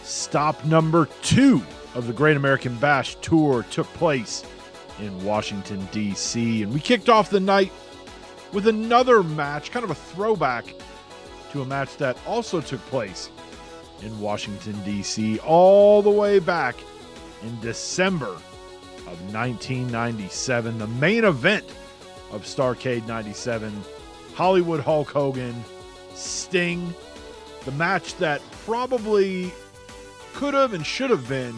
Stop number 2 of the Great American Bash Tour took place in Washington, D.C. And we kicked off the night with another match, kind of a throwback to a match that also took place in Washington, D.C. all the way back in December of 1997. The main event of Starrcade 97, Hollywood Hulk Hogan, Sting. The match that probably could have and should have been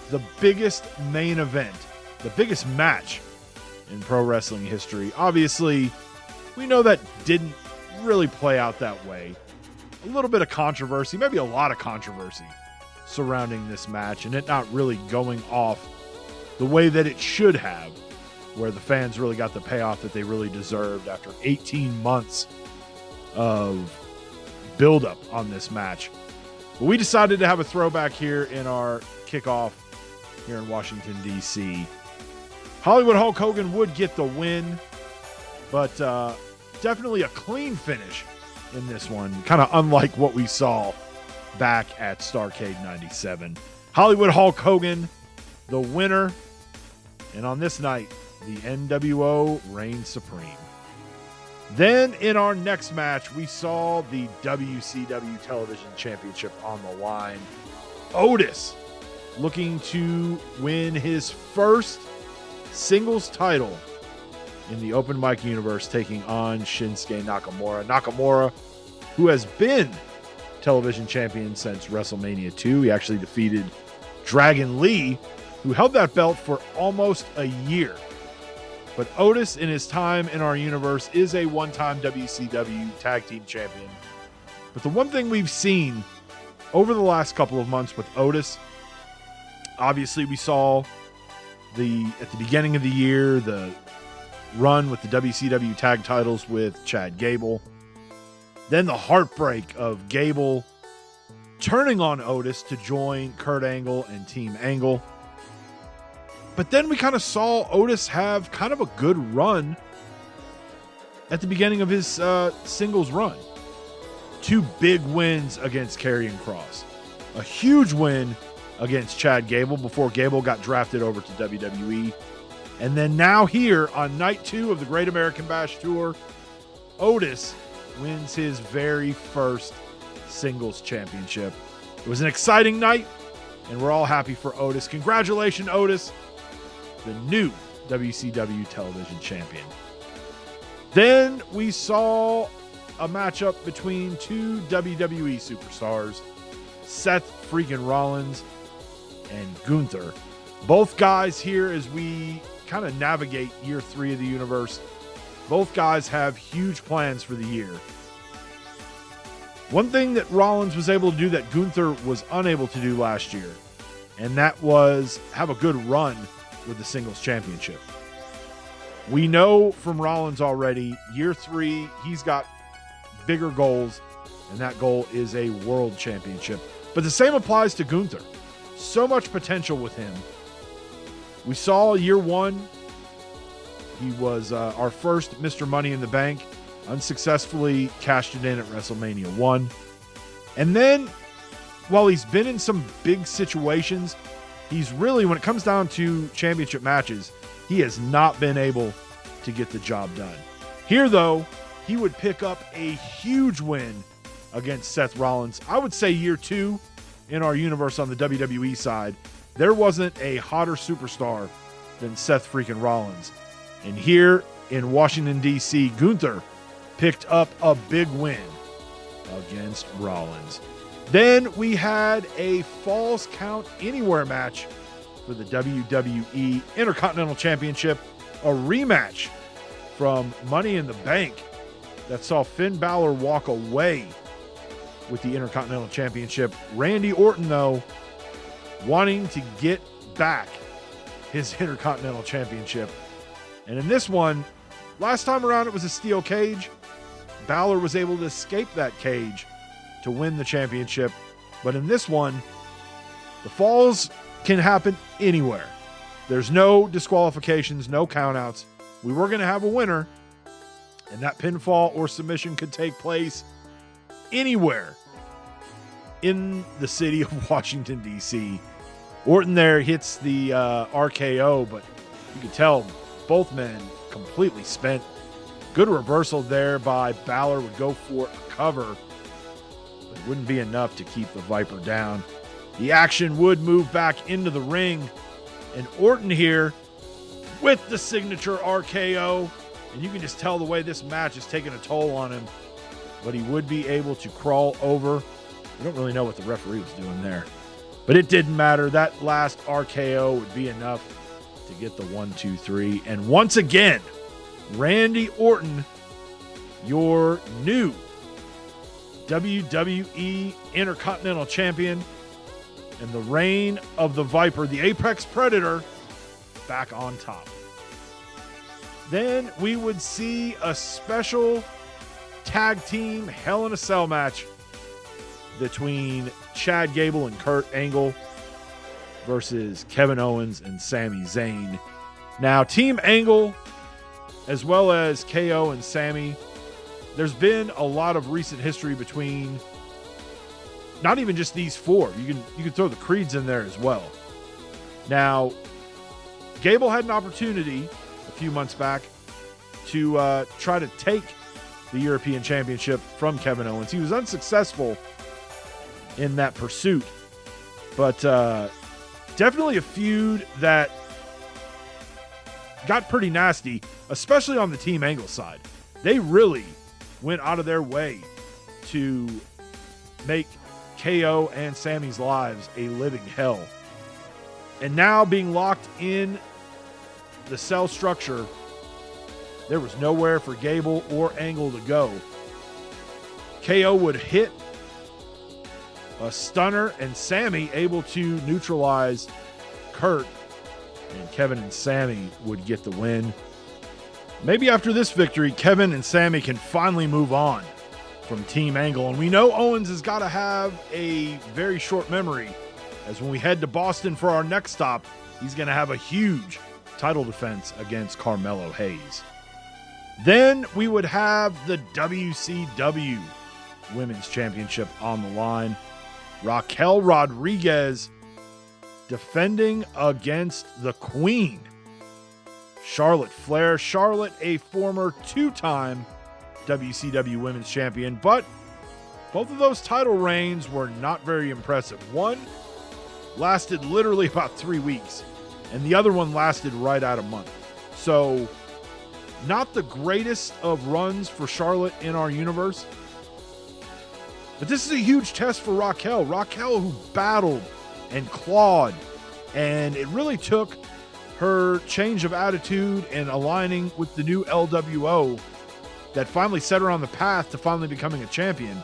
the biggest main event, the biggest match in pro wrestling history. Obviously, we know that didn't really play out that way. A little bit of controversy, maybe a lot of controversy surrounding this match, and it not really going off the way that it should have, where the fans really got the payoff that they really deserved after 18 months of build-up on this match. But we decided to have a throwback here in our kickoff here in Washington, D.C. Hollywood Hulk Hogan would get the win, but definitely a clean finish in this one, kind of unlike what we saw back at Starrcade 97. Hollywood Hulk Hogan, the winner, and on this night, the NWO reigns supreme. Then in our next match, we saw the WCW Television Championship on the line. Otis looking to win his first singles title in the open mic universe, taking on Shinsuke Nakamura. Nakamura, who has been television champion since WrestleMania 2. He actually defeated Dragon Lee, who held that belt for almost a year. But Otis, in his time in our universe, is a one-time WCW Tag Team Champion. But the one thing we've seen over the last couple of months with Otis, obviously we saw at the beginning of the year, the run with the WCW tag titles with Chad Gable. Then the heartbreak of Gable turning on Otis to join Kurt Angle and Team Angle. But then we kind of saw Otis have kind of a good run at the beginning of his singles run. 2 big wins against Karrion Kross. A huge win against Chad Gable before Gable got drafted over to WWE. And then now here on night 2 of the Great American Bash Tour, Otis wins his very first singles championship. It was an exciting night, and we're all happy for Otis. Congratulations, Otis, the new WCW Television Champion. Then we saw a matchup between 2 WWE superstars, Seth Freakin Rollins and Gunther. Both guys here, as we kind of navigate year 3 of the universe, both guys have huge plans for the year. One thing that Rollins was able to do that Gunther was unable to do last year, and that was have a good run with the singles championship. We know from Rollins already, year 3, he's got bigger goals, and that goal is a world championship. But the same applies to Gunther. So much potential with him. We saw year 1, he was our first Mr. Money in the Bank, unsuccessfully cashed it in at WrestleMania 1. And then, while he's been in some big situations, he's really, when it comes down to championship matches, he has not been able to get the job done. Here, though, he would pick up a huge win against Seth Rollins. I would say year 2 in our universe on the WWE side, there wasn't a hotter superstar than Seth freaking Rollins. And here in Washington, D.C., Gunther picked up a big win against Rollins. Then we had a Falls Count Anywhere match for the WWE Intercontinental Championship, a rematch from Money in the Bank that saw Finn Balor walk away with the Intercontinental Championship. Randy Orton, though, wanting to get back his Intercontinental Championship. And in this one, last time around it was a steel cage. Balor was able to escape that cage to win the championship. But in this one, the falls can happen anywhere. There's no disqualifications, no countouts. We were going to have a winner, and that pinfall or submission could take place anywhere in the city of Washington, D.C. Orton there hits the RKO, but you can tell both men completely spent. Good reversal there by Balor, would go for a cover, but it wouldn't be enough to keep the Viper down. The action would move back into the ring, and Orton here with the signature RKO, and you can just tell the way this match is taking a toll on him, but he would be able to crawl over. I don't really know what the referee was doing there, but it didn't matter. That last RKO would be enough to get the 1, 2, 3. And once again, Randy Orton, your new WWE Intercontinental Champion, and the reign of the Viper, the Apex Predator, back on top. Then we would see a special tag team Hell in a Cell match between Chad Gable and Kurt Angle versus Kevin Owens and Sami Zayn. Now, Team Angle, as well as KO and Sami, there's been a lot of recent history between not even just these four. You can throw the Creeds in there as well. Now, Gable had an opportunity a few months back to try to take the European Championship from Kevin Owens. He was unsuccessful in that pursuit, but definitely a feud that got pretty nasty, especially on the Team Angle side. They really went out of their way to make KO and Sami's lives a living hell. And now being locked in the cell structure, there was nowhere for Gable or Angle to go. KO would hit a stunner, and Sami able to neutralize Kurt, and Kevin and Sami would get the win. Maybe after this victory, Kevin and Sami can finally move on from Team Angle. And we know Owens has got to have a very short memory, as when we head to Boston for our next stop, he's going to have a huge title defense against Carmelo Hayes. Then we would have the WCW Women's Championship on the line. Raquel Rodriguez defending against the Queen, Charlotte Flair. Charlotte, a former two-time WCW Women's Champion, but both of those title reigns were not very impressive. One lasted literally about 3 weeks, and the other one lasted right at a month. So, not the greatest of runs for Charlotte in our universe. But this is a huge test for Raquel. Raquel, who battled and clawed, and it really took her change of attitude and aligning with the new LWO that finally set her on the path to finally becoming a champion.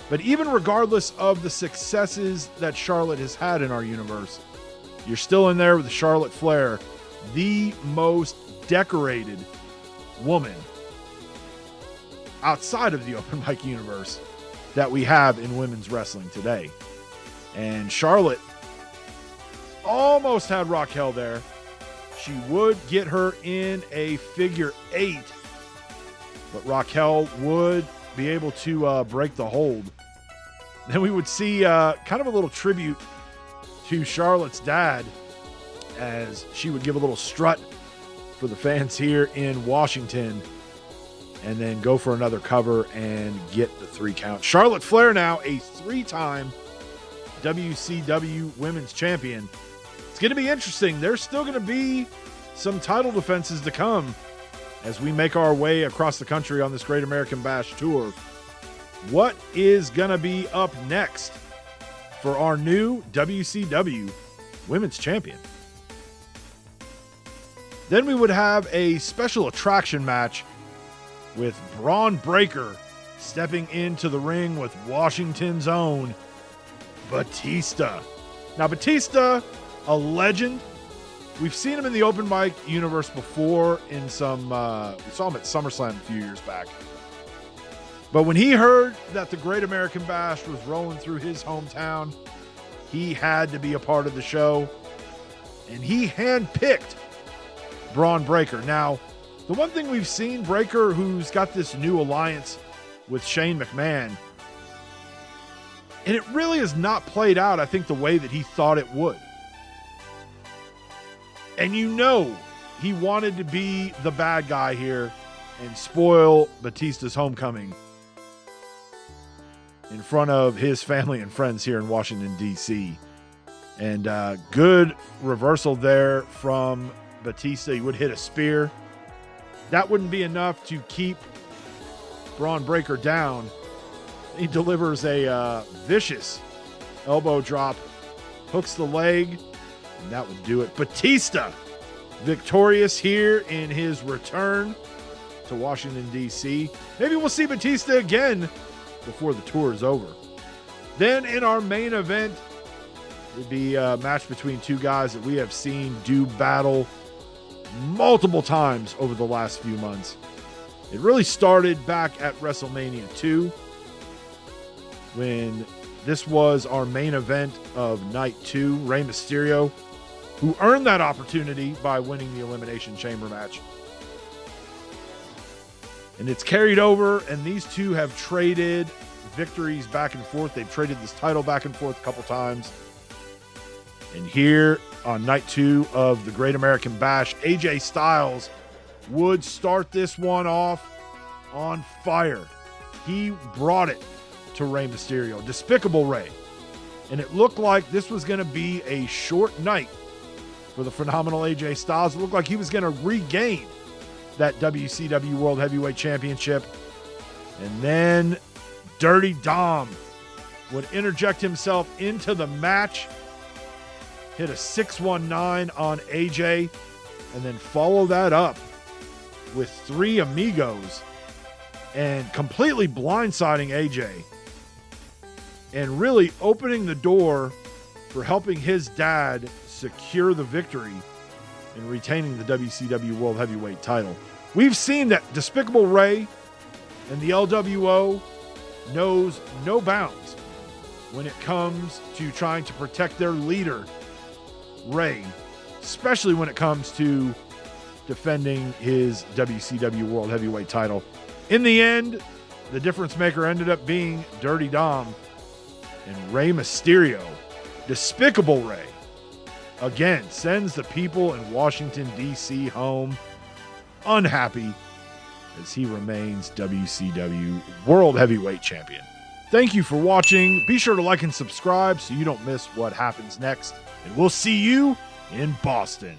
But even regardless of the successes that Charlotte has had in our universe, you're still in there with Charlotte Flair, the most decorated woman outside of the open mic universe that we have in women's wrestling today. And Charlotte almost had Raquel there. She would get her in a figure 8, but Raquel would be able to break the hold. Then we would see kind of a little tribute to Charlotte's dad, as she would give a little strut for the fans here in Washington, and then go for another cover and get the 3 count. Charlotte Flair now a 3-time WCW Women's Champion. It's going to be interesting. There's still going to be some title defenses to come as we make our way across the country on this Great American Bash Tour. What is going to be up next for our new WCW Women's Champion? Then we would have a special attraction match with Braun Breaker stepping into the ring with Washington's own Batista. Now, Batista, a legend. We've seen him in the open mic universe before in some, we saw him at SummerSlam a few years back. But when he heard that the Great American Bash was rolling through his hometown, he had to be a part of the show. And he handpicked Braun Breaker. Now, the one thing we've seen, Breaker, who's got this new alliance with Shane McMahon, And it really has not played out, I think, the way that he thought it would. And you know he wanted to be the bad guy here and spoil Batista's homecoming in front of his family and friends here in Washington, D.C. And good reversal there from Batista. He would hit a spear. That wouldn't be enough to keep Bron Breakker down. He delivers a vicious elbow drop, hooks the leg, and that would do it. Batista victorious here in his return to Washington, D.C. Maybe we'll see Batista again before the tour is over. Then in our main event, it'd be a match between two guys that we have seen do battle multiple times over the last few months. It really started back at WrestleMania 2 when this was our main event of night 2. Rey Mysterio, who earned that opportunity by winning the Elimination Chamber match. And it's carried over, and these two have traded victories back and forth. They've traded this title back and forth a couple times. And here on night 2 of the Great American Bash, AJ Styles would start this one off on fire. He brought it to Rey Mysterio, Despicable Rey. And it looked like this was going to be a short night for the phenomenal AJ Styles. It looked like he was going to regain that WCW World Heavyweight Championship. And then Dirty Dom would interject himself into the match, hit a 619 on AJ, and then follow that up with 3 Amigos and completely blindsiding AJ and really opening the door for helping his dad secure the victory and retaining the WCW World Heavyweight title. We've seen that Despicable Rey and the LWO knows no bounds when it comes to trying to protect their leader, Rey, especially when it comes to defending his WCW World Heavyweight title. In the end, the difference maker ended up being Dirty Dom, and Rey Mysterio, Despicable Rey, again sends the people in Washington, D.C. home unhappy as he remains WCW World Heavyweight Champion. Thank you for watching. Be sure to like and subscribe so you don't miss what happens next. And we'll see you in Boston.